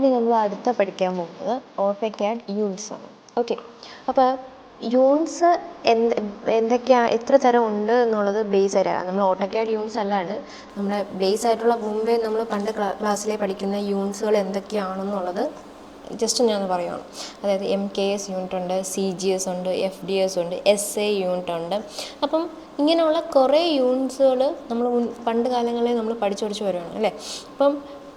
ഇനി നമ്മൾ അടുത്ത പഠിക്കാൻ പോകുന്നത് ഓട്ടോക്യാഡ് യൂണിറ്റ്സ് ആണ്. ഓക്കെ, അപ്പോൾ യൂണിറ്റ്സ് എന്തൊക്കെയാണ്, എത്ര തരം ഉണ്ട് എന്നുള്ളത് ബേസ് ആയിട്ടാണ്. നമ്മൾ ഓട്ടോക്യാഡ് യൂണിറ്റ്സ് അല്ലാണ്ട് നമ്മുടെ ബേസ് ആയിട്ടുള്ള മുമ്പേ നമ്മൾ പണ്ട് ക്ലാസ്സിലെ പഠിക്കുന്ന യൂണിറ്റ്സുകൾ എന്തൊക്കെയാണെന്നുള്ളത് ജസ്റ്റ് ഞാൻ പറയുകയാണ്. അതായത് MKS യൂണിറ്റ് ഉണ്ട്, CGS ഉണ്ട്, FDS ഉണ്ട്, SA യൂണിറ്റ് ഉണ്ട്. അപ്പം ഇങ്ങനെയുള്ള കുറേ യൂണിറ്റ്സുകൾ നമ്മൾ പണ്ട് കാലങ്ങളിൽ നമ്മൾ പഠിച്ചു വരുവാണ് അല്ലേ.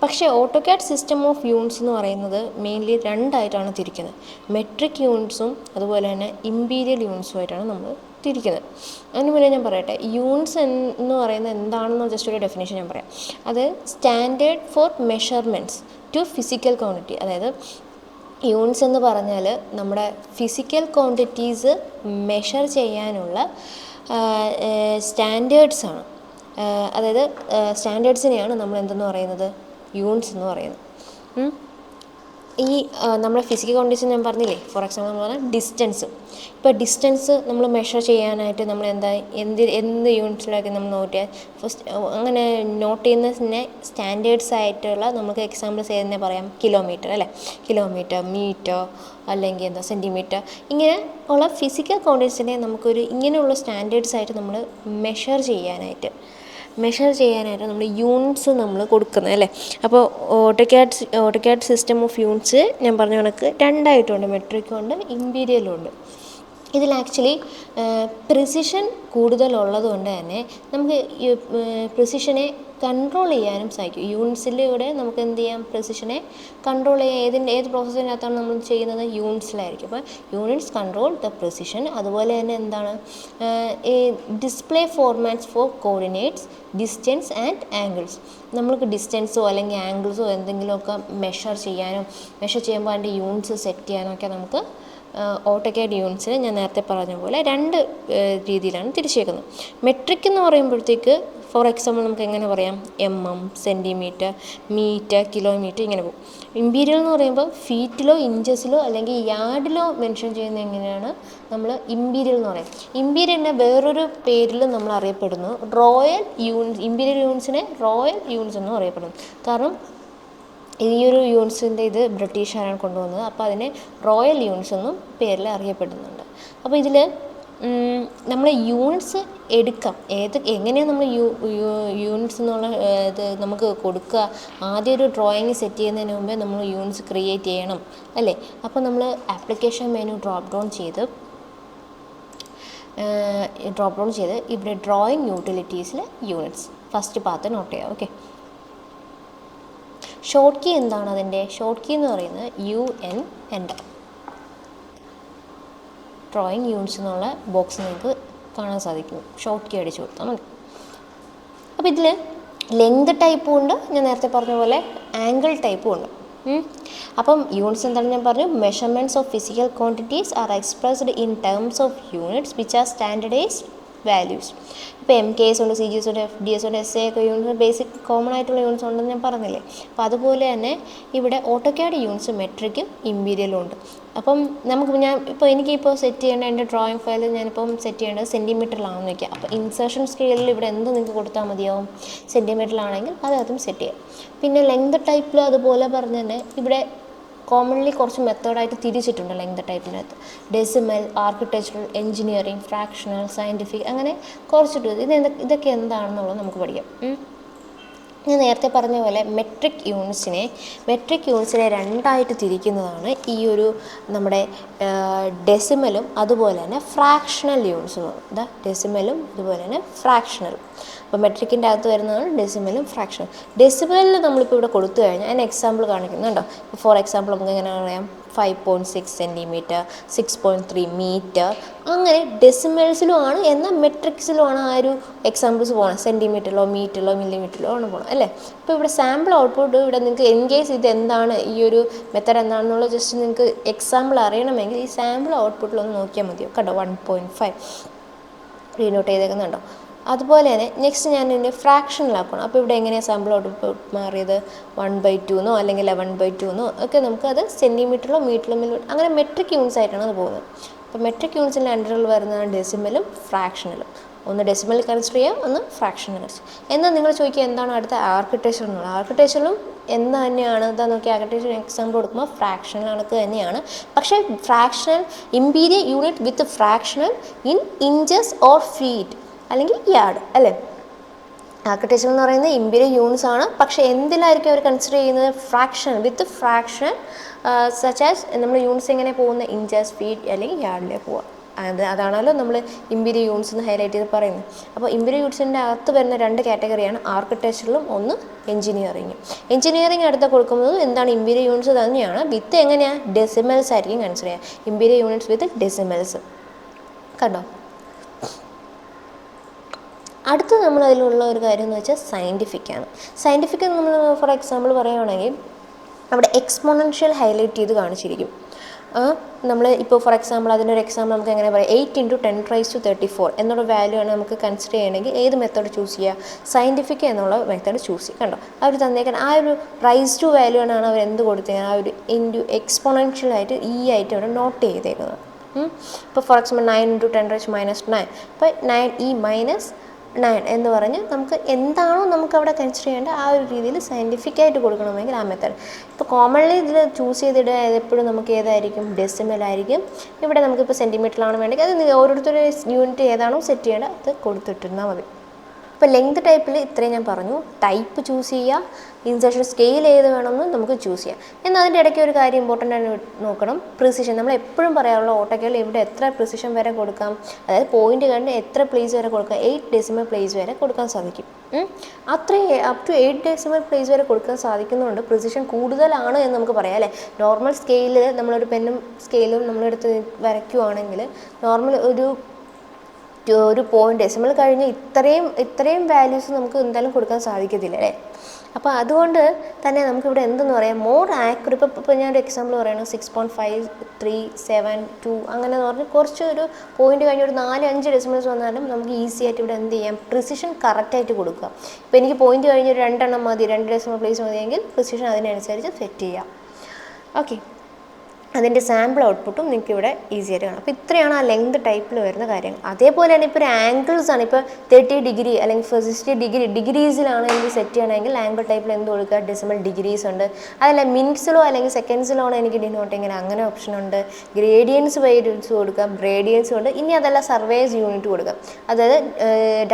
പക്ഷേ ഓട്ടോക്യാഡ് സിസ്റ്റം ഓഫ് യൂണിറ്റ്സ് എന്ന് പറയുന്നത് മെയിൻലി രണ്ടായിട്ടാണ് തിരിക്കുന്നത്. മെട്രിക് യൂണിറ്റ്സും അതുപോലെ തന്നെ ഇമ്പീരിയൽ യൂണിറ്റ്സുമായിട്ടാണ് നമ്മൾ തിരിക്കുന്നത്. അതിന് മുന്നേ ഞാൻ പറയട്ടെ, യൂണിറ്റ്സ് എന്ന് പറയുന്നത് എന്താണെന്ന് ജസ്റ്റ് ഒരു ഡെഫിനേഷൻ ഞാൻ പറയാം. അത് standard for measurements to physical quantity. അതായത് യൂണിറ്റ്സ് എന്ന് പറഞ്ഞാൽ നമ്മുടെ ഫിസിക്കൽ ക്വാണ്ടിറ്റീസ് മെഷർ ചെയ്യാനുള്ള സ്റ്റാൻഡേർഡ്സാണ്. അതായത് സ്റ്റാൻഡേർഡ്സിനെയാണ് നമ്മൾ എന്തെന്ന് പറയുന്നത്, യൂണിറ്റ്സ് എന്ന് പറയുന്നത്. ഈ നമ്മുടെ ഫിസിക്കൽ ക്വാണ്ടിറ്റീസ് ഞാൻ പറഞ്ഞില്ലേ, ഫോർ എക്സാമ്പിൾ നമ്മൾ പറഞ്ഞാൽ ഡിസ്റ്റൻസ്. ഇപ്പോൾ ഡിസ്റ്റൻസ് നമ്മൾ മെഷർ ചെയ്യാനായിട്ട് നമ്മൾ എന്ത് യൂണിറ്റ്സിലൊക്കെ നമ്മൾ നോട്ടിയാൽ ഫസ്റ്റ് അങ്ങനെ നോട്ട് ചെയ്യുന്നതിനെ സ്റ്റാൻഡേർഡ്സ് ആയിട്ടുള്ള നമുക്ക് എക്സാമ്പിൾസ് ഏതെന്നെ പറയാം. കിലോമീറ്റർ അല്ലേ, കിലോമീറ്റർ, മീറ്റർ, അല്ലെങ്കിൽ സെൻറ്റിമീറ്റർ, ഇങ്ങനെ ഉള്ള ഫിസിക്കൽ ക്വാണ്ടിറ്റീസിനെ നമുക്കൊരു ഇങ്ങനെയുള്ള സ്റ്റാൻഡേർഡ്സ് ആയിട്ട് നമ്മൾ മെഷർ ചെയ്യാനായിട്ട് നമ്മൾ യൂണിറ്റ്സ് നമ്മൾ കൊടുക്കുന്നത് അല്ലേ. അപ്പോൾ ഓട്ടോക്യാഡ് സിസ്റ്റം ഓഫ് യൂണിറ്റ്സ് ഞാൻ പറഞ്ഞ കണക്ക് രണ്ടായിട്ടുണ്ട്, മെട്രിക്കും ഉണ്ട്, ഇമ്പീരിയലും ഉണ്ട്. ഇതിൽ ആക്ച്വലി പ്രിസിഷൻ കൂടുതലുള്ളത് കൊണ്ട് തന്നെ നമുക്ക് പ്രിസിഷനെ കൺട്രോൾ ചെയ്യാനും സാധിക്കും. യൂണിറ്റ്സിലൂടെ നമുക്ക് എന്ത് ചെയ്യാം, പ്രിസിഷനെ കൺട്രോൾ ചെയ്യാൻ. ഏത് പ്രോസസ്സിനകത്താണ് നമ്മൾ ചെയ്യുന്നത്, യൂണിറ്റ്സിലായിരിക്കും. അപ്പോൾ യൂണിറ്റ്സ് കൺട്രോൾ ദ പ്രിസിഷൻ. അതുപോലെ തന്നെ എന്താണ് ഈ display formats for coordinates, distance and angles. നമ്മൾക്ക് ഡിസ്റ്റൻസോ അല്ലെങ്കിൽ ആംഗിൾസോ എന്തെങ്കിലുമൊക്കെ മെഷർ ചെയ്യുമ്പോൾ അതിൻ്റെ യൂണിറ്റ്സ് സെറ്റ് ചെയ്യാനൊക്കെ നമുക്ക് ഓട്ടോക്യാഡ് യൂണിറ്റ്സിന് ഞാൻ നേരത്തെ പറഞ്ഞ പോലെ രണ്ട് രീതിയിലാണ് തിരിച്ചേക്കുന്നത്. മെട്രിക് എന്ന് പറയുമ്പോഴത്തേക്ക് ഫോർ എക്സാമ്പിൾ നമുക്ക് എങ്ങനെ പറയാം, mm, സെൻറ്റിമീറ്റർ, മീറ്റർ, കിലോമീറ്റർ, ഇങ്ങനെ പോകും. ഇമ്പീരിയൽ എന്ന് പറയുമ്പോൾ ഫീറ്റിലോ ഇഞ്ചസിലോ അല്ലെങ്കിൽ യാർഡിലോ മെൻഷൻ ചെയ്യുന്നത് എങ്ങനെയാണ് നമ്മൾ ഇമ്പീരിയൽ എന്ന് പറയും. ഇമ്പീരിയലിനെ വേറൊരു പേരിൽ നമ്മൾ അറിയപ്പെടുന്നു റോയൽ യൂണിറ്റ്സ്. ഇമ്പീരിയൽ യൂണിറ്റ്സിനെ റോയൽ യൂണിറ്റ്സ് എന്നും അറിയപ്പെടുന്നു. കാരണം ഈ ഒരു യൂണിറ്റ്സിൻ്റെ ഇത് ബ്രിട്ടീഷുകാരാണ് കൊണ്ടുവന്നത്. അപ്പോൾ അതിനെ റോയൽ യൂണിറ്റ്സ് എന്നും പേരിൽ അറിയപ്പെടുന്നുണ്ട്. അപ്പോൾ ഇതിൽ നമ്മൾ യൂണിറ്റ്സ് എടുക്കാം. എങ്ങനെയാണ് നമ്മൾ യൂണിറ്റ്സ് എന്നുള്ള ഇത് നമുക്ക് കൊടുക്കുക. ആദ്യം ഒരു ഡ്രോയിങ് സെറ്റ് ചെയ്യുന്നതിന് മുമ്പേ നമ്മൾ യൂണിറ്റ്സ് ക്രിയേറ്റ് ചെയ്യണം അല്ലേ. അപ്പോൾ നമ്മൾ ആപ്ലിക്കേഷൻ മെനു ഡ്രോപ്പ് ഡൗൺ ചെയ്ത് ഇവിടെ ഡ്രോയിങ് യൂട്ടിലിറ്റീസിൽ യൂണിറ്റ്സ് ഫസ്റ്റ് പാത്ത് നോട്ട് ചെയ്യാം. ഓക്കെ, ഷോർട്ട് കീ എന്താണ്, അതിൻ്റെ ഷോർട്ട് കീ എന്ന് പറയുന്നത് UN എൻ്റർ. ഡ്രോയിങ് യൂണിറ്റ്സ് എന്നുള്ള ബോക്സ് നിങ്ങൾക്ക് കാണാൻ സാധിക്കും. ഷോർട്ട് കീ അടിച്ചു കൊടുത്താൽ മതി. അപ്പോൾ ഇതിൽ ലെങ്ത് ടൈപ്പും ഉണ്ട്, ഞാൻ നേരത്തെ പറഞ്ഞ പോലെ ആംഗിൾ ടൈപ്പും ഉണ്ട്. അപ്പം യൂണിറ്റ്സ് എന്താണെന്ന് ഞാൻ പറഞ്ഞു. Measurements of physical quantities are expressed in terms of units which are standardised values. ഇപ്പോൾ MKS ഉണ്ട്, CGS ഉണ്ട്, FDS ഉണ്ട്, SA ഒക്കെ യൂണിറ്റ്സ് ബേസിക് കോമൺ ആയിട്ടുള്ള യൂണിറ്റ്സ് ഉണ്ടെന്ന് ഞാൻ പറഞ്ഞില്ലേ. അപ്പോൾ അതുപോലെ തന്നെ ഇവിടെ ഓട്ടോക്യാഡ് യൂണിറ്റ്സ് മെട്രിക്കും ഇമ്പീരിയലും ഉണ്ട്. അപ്പം എനിക്കിപ്പോൾ സെറ്റ് ചെയ്യേണ്ട എൻ്റെ ഡ്രോയിങ് ഫയൽ ഞാനിപ്പം സെറ്റ് ചെയ്യേണ്ടത് സെൻറ്റിമീറ്ററിലാണെന്ന് വയ്ക്കുക. അപ്പോൾ ഇൻസേർഷൻ സ്കെയിലിൽ ഇവിടെ എന്ത് നിങ്ങൾക്ക് കൊടുത്താൽ മതിയാവും, സെൻറ്റിമീറ്ററിലാണെങ്കിൽ അത് അതും സെറ്റ് ചെയ്യാം. പിന്നെ ലെങ്ത് ടൈപ്പിൽ അതുപോലെ പറഞ്ഞ് തന്നെ ഇവിടെ കോമൺലി കുറച്ച് മെത്തേഡായിട്ട് തിരിച്ചിട്ടുണ്ട്. ലെങ്ത് ടൈപ്പിനകത്ത് decimal, architectural, engineering, fractional, scientific, അങ്ങനെ കുറച്ചിട്ട് ഇതൊക്കെ എന്താണെന്നുള്ളത് നമുക്ക് പഠിക്കാം. ഞാൻ നേരത്തെ പറഞ്ഞ പോലെ മെട്രിക് യൂണിറ്റ്സിനെ രണ്ടായിട്ട് തിരിക്കുന്നതാണ് ഈ ഒരു നമ്മുടെ ഡെസിമലും അതുപോലെ തന്നെ ഫ്രാക്ഷണൽ യൂണിറ്റ്സും. ഡെസിമലും അതുപോലെ തന്നെ ഫ്രാക്ഷണലും. അപ്പോൾ മെട്രിക്കിൻ്റെ അകത്ത് വരുന്നതാണ് ഡെസിമലും ഫ്രാക്ഷണലും. ഡെസിമലിൽ നമ്മളിപ്പോൾ ഇവിടെ കൊടുത്തു കഴിഞ്ഞാൽ അതിന് എക്സാമ്പിൾ കാണിക്കുന്നുണ്ടോ. ഫോർ എക്സാമ്പിൾ നമുക്ക് എങ്ങനെ പറയാം, 5.6 സെൻറ്റിമീറ്റർ, 6.3 മീറ്റർ, അങ്ങനെ ഡെസിമൽസിലും ആണ്, എന്നാൽ മെട്രിക്സിലും ആണ് ആ ഒരു എക്സാമ്പിൾസ് പോകണം. സെൻറ്റിമീറ്ററിലോ മീറ്ററിലോ മില്ലിമീറ്ററിലോ ആണ് പോകണം അല്ലേ. അപ്പോൾ ഇവിടെ സാമ്പിൾ ഔട്ട്പുട്ട് ഇവിടെ നിങ്ങൾക്ക് ഇൻ കേസ് ഇത് എന്താണ്, ഈ ഒരു മെത്തേഡ് എന്താണെന്നുള്ള ജസ്റ്റ് നിങ്ങൾക്ക് എക്സാമ്പിൾ അറിയണമെങ്കിൽ ഈ സാമ്പിൾ ഔട്ട്പുട്ടിലൊന്ന് നോക്കിയാൽ മതിയോ. കണ്ടോ 1.5 റീനോട്ട് ചെയ്തേക്കുന്നുണ്ടോ. അതുപോലെ തന്നെ നെക്സ്റ്റ് ഞാൻ ഇതിൻ്റെ ഫ്രാക്ഷനിലാക്കണം. അപ്പോൾ ഇവിടെ എങ്ങനെയാണ് സാമ്പിൾ ഔട്ട്പുട്ട് മാറിയത്, 1/2 എന്നോ അല്ലെങ്കിൽ 11/2 എന്നോ ഒക്കെ നമുക്കത് സെൻറ്റിമീറ്ററിലോ മീറ്ററിലോ അങ്ങനെ മെട്രിക് യൂണിറ്റ്സ് ആയിട്ടാണ് അത് പോകുന്നത്. അപ്പോൾ മെട്രിക് യൂണിറ്റ്സിൻ്റെ അണ്ടറിൽ വരുന്നതാണ് ഡെസിമലും ഫ്രാക്ഷണലും. ഒന്ന് ഡെസിമൽ കൺസിഡർ ചെയ്യാം, ഒന്ന് ഫ്രാക്ഷണൽ കൺസിഡർ. എന്നാൽ നിങ്ങൾ ചോദിക്കുക എന്താണ് അടുത്ത ആർക്കിടെക്ചർ എന്നുള്ളത്. ആർക്കിടെക്ചറിലും എന്ന് തന്നെയാണ്. ഇതാ നോക്കി, ആർക്കിടെക്ചർ എക്സാമ്പിൾ കൊടുക്കുമ്പോൾ ഫ്രാക്ഷണൽ കണക്ക് തന്നെയാണ്. പക്ഷേ fractional imperial unit with fractional in inches or feet അല്ലെങ്കിൽ യാർഡ് അല്ലേ. ആർക്കിടെക്ചർ എന്ന് പറയുന്നത് ഇമ്പീരിയൽ യൂണിറ്റ്സ് ആണ്. പക്ഷേ എന്തിലായിരിക്കും അവർ കൺസിഡർ ചെയ്യുന്നത്? ഫ്രാക്ഷൻ വിത്ത് ഫ്രാക്ഷൻ സച്ച് ആസ് നമ്മൾ യൂണിറ്റ്സ് എങ്ങനെ പോകുന്നത്? ഇഞ്ചസ്, ഫീറ്റ് അല്ലെങ്കിൽ യാർഡിലേക്ക് പോവുക. അതാണല്ലോ നമ്മൾ ഇമ്പീരിയൽ യൂണിറ്റ്സ് എന്ന് ഹൈലൈറ്റ് ചെയ്ത് പറയുന്നത്. അപ്പോൾ ഇമ്പീരിയൽ യൂണിറ്റ്സിൻ്റെ അകത്ത് വരുന്ന 2 കാറ്റഗറിയാണ് ആർക്കിടെക്ചറിലും ഒന്ന് എഞ്ചിനീയറിംഗ്. എഞ്ചിനീയറിംഗ് അടുത്ത് കൊടുക്കുന്നത് എന്താണ്? ഇമ്പീരിയൽ യൂണിറ്റ്സ് തന്നെയാണ്. വിത്ത് എങ്ങനെയാണ്? ഡെസിമൽസ് ആയിരിക്കും കൺസിഡർ ചെയ്യുക. ഇമ്പീരിയൽ യൂണിറ്റ്സ് വിത്ത് ഡെസിമൽസ്. കണ്ടോ? അടുത്ത് നമ്മൾ അതിലുള്ള ഒരു കാര്യം എന്ന് വെച്ചാൽ സയൻറ്റിഫിക്കാണ്. സയൻറ്റിഫിക് നമ്മൾ ഫോർ എക്സാമ്പിൾ പറയുകയാണെങ്കിൽ അവിടെ എക്സ്പോണൻഷ്യൽ ഹൈലൈറ്റ് ചെയ്ത് കാണിച്ചിരിക്കും. നമ്മൾ ഇപ്പോൾ ഫോർ എക്സാമ്പിൾ അതിനൊരു എക്സാമ്പിൾ നമുക്ക് എങ്ങനെ പറയാം? 8 × 10⁻34 എന്നുള്ള വാല്യൂ ആണ് നമുക്ക് കൺസിഡർ ചെയ്യണമെങ്കിൽ ഏത് മെത്തേഡ് ചൂസ് ചെയ്യുക? സയൻറ്റിഫിക് എന്നുള്ള മെത്തേഡ് ചൂസ് ചെയ്യുക. കണ്ടോ, അവർ തന്നേക്കാൻ ആ ഒരു റൈസ് ടു വാല്യൂ ആണ് അവർ എന്ത് കൊടുത്തേക്കുന്നത്? ആ ഒരു ഇൻറ്റു എക്സ്പോണൻഷ്യലായിട്ട് ആയിട്ട് അവിടെ നോട്ട് ചെയ്തേക്കുന്നത്. ഇപ്പോൾ ഫോർ എക്സാമ്പിൾ 9 × 10⁻⁹. ഇപ്പോൾ 9 എന്ന് പറഞ്ഞ് നമുക്ക് എന്താണോ നമുക്ക് അവിടെ കൺസിഡർ ചെയ്യേണ്ട ആ ഒരു രീതിയിൽ സയൻറ്റിഫിക്കായിട്ട് കൊടുക്കണമെങ്കിൽ ആ മെത്തേഡ്. ഇപ്പോൾ കോമൺലി ഇതിൽ ചൂസ് ചെയ്തിടുക എപ്പോഴും നമുക്ക് ഏതായിരിക്കും? ഡെസിമൽ ആയിരിക്കും. ഇവിടെ നമുക്കിപ്പോൾ സെൻറ്റിമീറ്ററിലാണ് വേണ്ടെങ്കിൽ അത് ഓരോരുത്തരുടെ യൂണിറ്റ് ഏതാണോ സെറ്റ് ചെയ്യേണ്ടത് അത് കൊടുത്തിട്ടിരുന്നാൽ മതി. ഇപ്പോൾ ലെങ്ത് ടൈപ്പിൽ ഇത്രയും ഞാൻ പറഞ്ഞു. ടൈപ്പ് ചൂസ് ചെയ്യുക, ഇൻസെർഷൻ സ്കെയിൽ ഏത് വേണമെന്ന് നമുക്ക് ചൂസ് ചെയ്യാം. എന്നാൽ അതിൻ്റെ ഇടയ്ക്ക് ഒരു കാര്യം ഇമ്പോർട്ടൻ്റ് ആണ് നോക്കണം, പ്രിസിഷൻ. നമ്മൾ എപ്പോഴും പറയാറുള്ള ഓട്ടോക്കേഡിൽ ഇവിടെ എത്ര പ്രിസിഷൻ വരെ കൊടുക്കാം, അതായത് പോയിന്റ് കണ്ട് എത്ര പ്ലേസ് വരെ കൊടുക്കാം? 8 ഡെസിമൽ പ്ലേസ് വരെ കൊടുക്കാൻ സാധിക്കും. അത്രയും അപ് ടു 8 ഡെസിമൽ പ്ലേസ് വരെ കൊടുക്കാൻ സാധിക്കുന്നതുകൊണ്ട് പ്രിസിഷൻ കൂടുതലാണ് എന്ന് നമുക്ക് പറയാം അല്ലേ. നോർമൽ സ്കെയിലിൽ നമ്മളൊരു പെന്നും സ്കെയിലും നമ്മളെടുത്ത് വരയ്ക്കുവാണെങ്കിൽ നോർമൽ ഒരു പോയിന്റ് ഡെസിമൽ കഴിഞ്ഞ് ഇത്രയും വാല്യൂസ് നമുക്ക് എന്തായാലും കൊടുക്കാൻ സാധിക്കത്തില്ല അല്ലേ. അപ്പോൾ അതുകൊണ്ട് തന്നെ നമുക്കിവിടെ എന്തെന്ന് പറയാം? More accurate. ഇപ്പോൾ ഞാനൊരു എക്സാമ്പിൾ പറയുന്നത് 6.537 അങ്ങനെ എന്ന് പറഞ്ഞ് കുറച്ച് ഒരു പോയിന്റ് കഴിഞ്ഞ് ഒരു 4-5 ഡെസിമൽസ് വന്നാലും നമുക്ക് ഈസി ആയിട്ട് ഇവിടെ എന്ത് ചെയ്യാം? പ്രിസിഷൻ കറക്റ്റായിട്ട് കൊടുക്കുക. ഇപ്പോൾ എനിക്ക് പോയിന്റ് കഴിഞ്ഞ് ഒരു 2 എണ്ണം മതി, 2 ഡെസിമൽ പ്ലേസ് മതിയെങ്കിൽ പ്രിസിഷൻ അതിനനുസരിച്ച് സെറ്റ് ചെയ്യാം. ഓക്കെ, അതിൻ്റെ സാമ്പിൾ ഔട്ട്പുട്ടും നിങ്ങൾക്ക് ഇവിടെ ഈസി ആയിട്ട് കാണാം. അപ്പോൾ ഇത്രയാണ് ആ ലെങ്ത് ടൈപ്പിൽ വരുന്ന കാര്യങ്ങൾ. അതേപോലെ തന്നെ ഇപ്പോൾ ഒരു ആംഗിൾസ് ആണ്. ഇപ്പോൾ 30 ഡിഗ്രി അല്ലെങ്കിൽ 60 ഡിഗ്രി ഡിഗ്രീസിലാണ് എനിക്ക് സെറ്റ് ചെയ്യണമെങ്കിൽ ആംഗിൾ ടൈപ്പിൽ എന്ത് കൊടുക്കുക? ഡെസിമൽ ഡിഗ്രീസ് ഉണ്ട്. അതല്ല മിനിറ്റ്സിലോ അല്ലെങ്കിൽ സെക്കൻഡ്സിലോ ആണ് എനിക്ക് ഡിനോട്ട് ഇങ്ങനെ അങ്ങനെ ഓപ്ഷൻ ഉണ്ട്. ഗ്രേഡിയൻസ് വൈസ് കൊടുക്കാം, ഗ്രേഡിയൻസ് ഉണ്ട്. ഇനി അതല്ല സർവേസ് യൂണിറ്റ് കൊടുക്കാം. അതായത്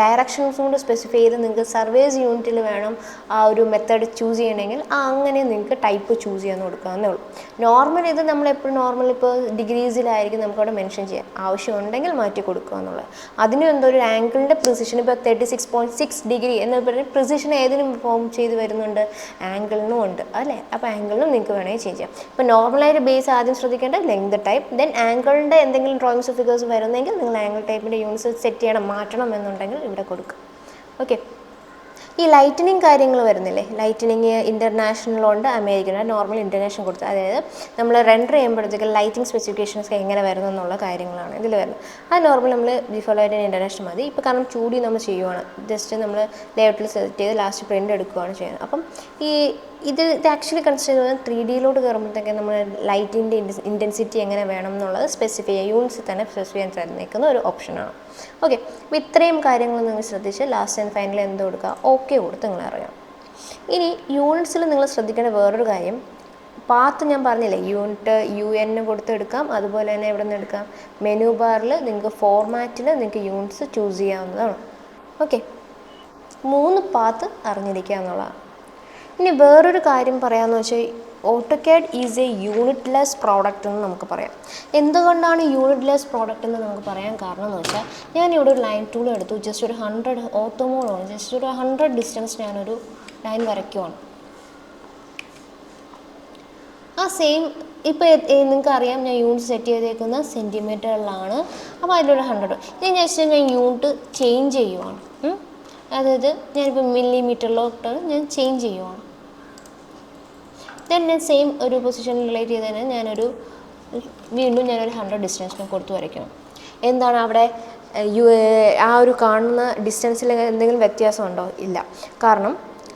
ഡയറക്ഷൻസ് കൊണ്ട് സ്പെസിഫൈ ചെയ്ത് നിങ്ങൾക്ക് സർവേസ് യൂണിറ്റിൽ വേണം ആ ഒരു മെത്തേഡ് ചൂസ് ചെയ്യണമെങ്കിൽ അങ്ങനെ നിങ്ങൾക്ക് ടൈപ്പ് ചൂസ് ചെയ്യാൻ കൊടുക്കാവുന്നേ ഉള്ളൂ. നോർമൽ ഇത് നമ്മൾ എപ്പോഴും നോർമൽ ഇപ്പോൾ ഡിഗ്രീസിലായിരിക്കും നമുക്കവിടെ മെൻഷൻ ചെയ്യാം. ആവശ്യമുണ്ടെങ്കിൽ മാറ്റി കൊടുക്കുക എന്നുള്ളത്. അതിനും എന്തോ ഒരു ആംഗിളിൻ്റെ പ്രിസിഷൻ ഇപ്പോൾ 36.6 ഡിഗ്രി എന്ന് പറഞ്ഞാൽ പ്രിസിഷൻ ഏതിനും ഫോം ചെയ്ത് വരുന്നുണ്ട്? ആംഗിളിനും ഉണ്ട് അല്ലേ. അപ്പോൾ ആംഗിളിനും നിങ്ങൾക്ക് വേണമെങ്കിൽ ചേഞ്ച് ചെയ്യാം. ഇപ്പോൾ നോർമലായിട്ട് ബേസ് ആദ്യം ശ്രദ്ധിക്കേണ്ട ലെങ്ത് ടൈപ്പ്, ദെൻ ആംഗിളിൻ്റെ എന്തെങ്കിലും ഡ്രോയിങ്സ് ഫിഗേഴ്സ് വരുന്നെങ്കിൽ നിങ്ങൾ ആംഗിൾ ടൈപ്പിൻ്റെ യൂണിറ്റ്സ് സെറ്റ് ചെയ്യണം, മാറ്റണം എന്നുണ്ടെങ്കിൽ ഇവിടെ കൊടുക്കുക. ഓക്കെ, ഈ ലൈറ്റനിങ് കാര്യങ്ങൾ വരുന്നില്ലേ? ലൈറ്റനിങ് ഇൻ്റർനാഷണലുണ്ട്, അമേരിക്കൻ, നോർമൽ ഇൻ്റർനാഷണൽ കൊടുത്ത്, അതായത് നമ്മൾ റെൻഡർ ചെയ്യുമ്പോഴത്തേക്ക് ലൈറ്റിംഗ് സ്പെസിഫിക്കേഷൻസ് എങ്ങനെ വരുന്നു എന്നുള്ള കാര്യങ്ങളാണ് ഇതിൽ വരുന്നത്. അത് നോർമൽ നമ്മൾ ഡിഫോൾട്ട് ആയിട്ട് ഇൻ്റർനാഷണൽ മതി. ഇപ്പോൾ കാരണം 2D നമ്മൾ ചെയ്യുവാണ്, ജസ്റ്റ് നമ്മൾ ലേഔട്ടിൽ സെലക്ട് ചെയ്ത് ലാസ്റ്റ് പ്രിൻ്റ് എടുക്കുകയാണ് ചെയ്യുന്നത്. അപ്പം ഇത് ആക്ച്വലി കൺസിഡർ ചെയ്യുന്നത് 3Dയിലോട്ട് കയറുമ്പോഴത്തേക്ക് നമ്മൾ ലൈറ്റിൻ്റെ ഇൻറ്റൻസിറ്റി എങ്ങനെ വേണം എന്നുള്ളത് സ്പെസിഫൈ ചെയ്യുക, യൂണിറ്റ്സിൽ തന്നെ സ്പെസിഫൈ ചെയ്യാൻ സാധിക്കുന്ന ഒരു ഓപ്ഷനാണ്. ഓക്കെ, അപ്പോൾ ഇത്രയും കാര്യങ്ങൾ നിങ്ങൾ ശ്രദ്ധിച്ച് ലാസ്റ്റ് ആൻഡ് ഫൈനൽ എന്ത് കൊടുക്കുക? ഓക്കെ കൊടുത്ത് നിങ്ങൾ അറിയാം. ഇനി യൂണിറ്റ്സിൽ നിങ്ങൾ ശ്രദ്ധിക്കേണ്ട വേറൊരു കാര്യം, പാത്ത് ഞാൻ പറഞ്ഞില്ലേ, യൂണിറ്റ് UN കൊടുത്തെടുക്കാം. അതുപോലെ തന്നെ എവിടെ നിന്ന് എടുക്കാം? മെനു ബാറിൽ നിങ്ങൾക്ക് ഫോർമാറ്റിൽ നിങ്ങൾക്ക് യൂണിറ്റ്സ് ചൂസ് ചെയ്യാവുന്നതാണ്. ഓക്കെ, 3 പാത്ത് അറിഞ്ഞിരിക്കുക എന്നുള്ളതാണ്. ഇനി വേറൊരു കാര്യം പറയാമെന്ന് വെച്ചാൽ AutoCAD is A unitless product എന്ന് നമുക്ക് പറയാം. എന്തുകൊണ്ടാണ് യൂണിറ്റ്ലെസ് പ്രോഡക്റ്റ് എന്ന് നമുക്ക് പറയാൻ കാരണം എന്ന് വെച്ചാൽ ഞാനിവിടെ ഒരു ലൈൻ ടൂൾ എടുത്തു, ജസ്റ്റ് ഒരു 100 ഓട്ടോമോളാണ്, ജസ്റ്റ് ഒരു 100 ഡിസ്റ്റൻസ് ഞാനൊരു ലൈൻ വരയ്ക്കുവാണ്. ആ സെയിം ഇപ്പോൾ നിങ്ങൾക്കറിയാം ഞാൻ യൂണിറ്റ് സെറ്റ് ചെയ്തേക്കുന്നത് സെൻറ്റിമീറ്ററിലാണ്. അപ്പോൾ അതിലൊരു 100 ഞാൻ യൂണിറ്റ് ചേഞ്ച് ചെയ്യുവാണ്. അതായത് ഞാനിപ്പോൾ മില്ലിമീറ്ററിലോട്ട് ഞാൻ ചേഞ്ച് ചെയ്യുവാണ്. ദെൻ ഞാൻ സെയിം ഒരു പൊസിഷനിൽ റിലേറ്റ് ചെയ്തതിന് വീണ്ടും ഞാനൊരു 100 ഡിസ്റ്റൻസിന് കൊടുത്ത് വരയ്ക്കണം. എന്താണ് അവിടെ ആ ഒരു കാണുന്ന ഡിസ്റ്റൻസിൽ എന്തെങ്കിലും വ്യത്യാസമുണ്ടോ? ഇല്ല. കാരണം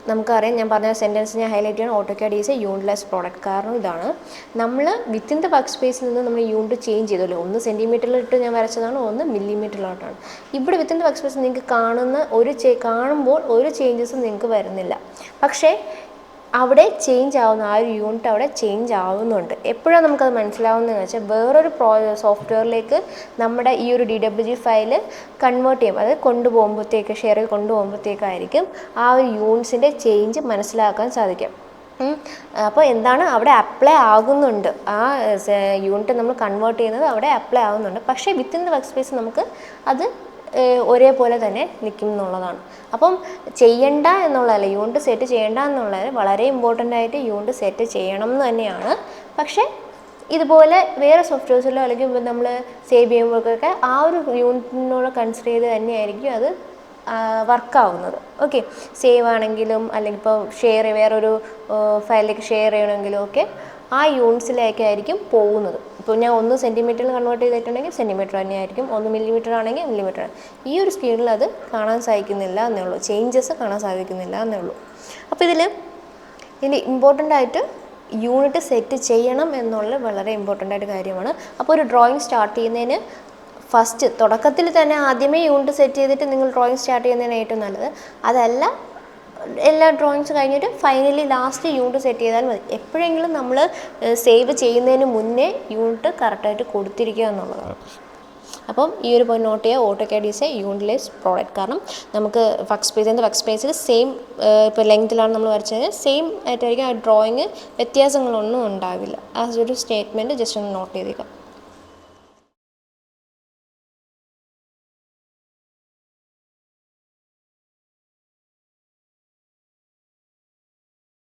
നമുക്കറിയാം, ഞാൻ പറഞ്ഞ സെൻറ്റൻസ് ഞാൻ ഹൈലൈറ്റ് ചെയ്യണം, AutoCAD is A unitless product. കാരണം ഇതാണ്, നമ്മൾ വിത്തിൻ ദ വർക്ക് സ്പേസിൽ നിന്ന് നമ്മൾ യൂണിറ്റ് ചേഞ്ച് ചെയ്തല്ലോ. ഒന്ന് സെൻറ്റിമീറ്ററിലിട്ട് ഞാൻ വരച്ചതാണ്, ഒന്ന് മില്ലിമീറ്ററിലോട്ടാണ്. ഇവിടെ വിത്തിൻ ദ വർക്ക് സ്പേസിൽ നിങ്ങൾക്ക് കാണുമ്പോൾ ഒരു ചേഞ്ചസും നിങ്ങൾക്ക് വരുന്നില്ല. പക്ഷേ അവിടെ ചേഞ്ച് ആവുന്ന ആ ഒരു യൂണിറ്റ് അവിടെ ചേഞ്ച് ആവുന്നുണ്ട്. എപ്പോഴാണ് നമുക്കത് മനസ്സിലാവുന്നതെന്ന് വെച്ചാൽ വേറൊരു സോഫ്റ്റ്വെയറിലേക്ക് നമ്മുടെ ഈ ഒരു DWG ഫയല് കൺവേർട്ട് ചെയ്യും, അത് കൊണ്ടുപോകുമ്പോഴത്തേക്ക് ഷെയർ ചെയ്ത് കൊണ്ടുപോകുമ്പോഴത്തേക്കായിരിക്കും ആ ഒരു യൂണിറ്റ്സിൻ്റെ ചേഞ്ച് മനസ്സിലാക്കാൻ സാധിക്കും. അപ്പോൾ എന്താണ് അവിടെ അപ്ലൈ ആകുന്നുണ്ട്, ആ യൂണിറ്റ് നമ്മൾ കൺവേർട്ട് ചെയ്യുന്നത് അവിടെ അപ്ലൈ ആകുന്നുണ്ട്. പക്ഷേ വിത്തിൻ ദ വർക്ക് സ്പേസ് നമുക്ക് അത് ഒരേപോലെ തന്നെ നിൽക്കും എന്നുള്ളതാണ്. അപ്പം ചെയ്യണ്ട എന്നുള്ളതല്ല, യൂണിറ്റ് സെറ്റ് ചെയ്യണ്ട എന്നുള്ളത് വളരെ ഇമ്പോർട്ടൻ്റ് ആയിട്ട് യൂണിറ്റ് സെറ്റ് ചെയ്യണം എന്ന് തന്നെയാണ്. പക്ഷേ ഇതുപോലെ വേറെ സോഫ്റ്റ്വെയർസിലോ അല്ലെങ്കിൽ നമ്മൾ സേവ് ചെയ്യുമ്പോഴൊക്കെ ആ ഒരു യൂണിറ്റിനോട് കൺസിഡർ ചെയ്ത് തന്നെയായിരിക്കും അത് വർക്കാവുന്നത്. ഓക്കെ, സേവ് ആണെങ്കിലും അല്ലെങ്കിൽ ഇപ്പോൾ വേറൊരു ഫയലിലേക്ക് ഷെയർ ചെയ്യണമെങ്കിലും ഒക്കെ ആ യൂണിറ്റ്സിലേക്കായിരിക്കും പോകുന്നത്. ഇപ്പോൾ ഞാൻ 1 സെൻറ്റിമീറ്ററിൽ കൺവേർട്ട് ചെയ്തിട്ടുണ്ടെങ്കിൽ സെൻറ്റിമീറ്റർ തന്നെയായിരിക്കും, 1 മില്ലിമീറ്റർ ആണെങ്കിൽ മില്ലിമീറ്റർ. ഈ ഒരു സ്പീഡിൽ അത് കാണാൻ സാധിക്കുന്നില്ല എന്നേ ഉള്ളൂ, ചേഞ്ചസ് കാണാൻ സാധിക്കുന്നില്ല എന്നേ ഉള്ളൂ. അപ്പോൾ ഇതിൽ ഇമ്പോർട്ടൻ്റ് ആയിട്ട് യൂണിറ്റ് സെറ്റ് ചെയ്യണം എന്നുള്ളത് വളരെ ഇമ്പോർട്ടൻ്റ് ആയിട്ട് കാര്യമാണ്. അപ്പോൾ ഒരു ഡ്രോയിങ് സ്റ്റാർട്ട് ചെയ്യുന്നതിന് ഫസ്റ്റ് തുടക്കത്തിൽ തന്നെ ആദ്യമേ യൂണിറ്റ് സെറ്റ് ചെയ്തിട്ട് നിങ്ങൾ ഡ്രോയിങ് സ്റ്റാർട്ട് ചെയ്യുന്നതിന് ഏറ്റവും നല്ലത്. അതല്ല, എല്ലാ ഡ്രോയിങ്സ് കഴിഞ്ഞിട്ട് ഫൈനലി ലാസ്റ്റ് യൂണിറ്റ് സെറ്റ് ചെയ്താൽ മതി. എപ്പോഴെങ്കിലും നമ്മൾ സേവ് ചെയ്യുന്നതിന് മുന്നേ യൂണിറ്റ് കറക്റ്റായിട്ട് കൊടുത്തിരിക്കുക എന്നുള്ളതാണ്. അപ്പം ഈ ഒരു പോയിന്റ് നോട്ട് ചെയ്യുക, AutoCAD is A unitless product. കാരണം നമുക്ക് വർക്ക് സ്പേസിൽ സെയിം ഇപ്പോൾ ലെങ്ത്തിലാണ് നമ്മൾ വരച്ചത്, സെയിം ആയിട്ടായിരിക്കും ആ ഡ്രോയിങ്, വ്യത്യാസങ്ങളൊന്നും ഉണ്ടാവില്ല. ആ ഒരു സ്റ്റേറ്റ്മെൻറ്റ് ജസ്റ്റ് ഒന്ന് നോട്ട് ചെയ്തേക്കാം.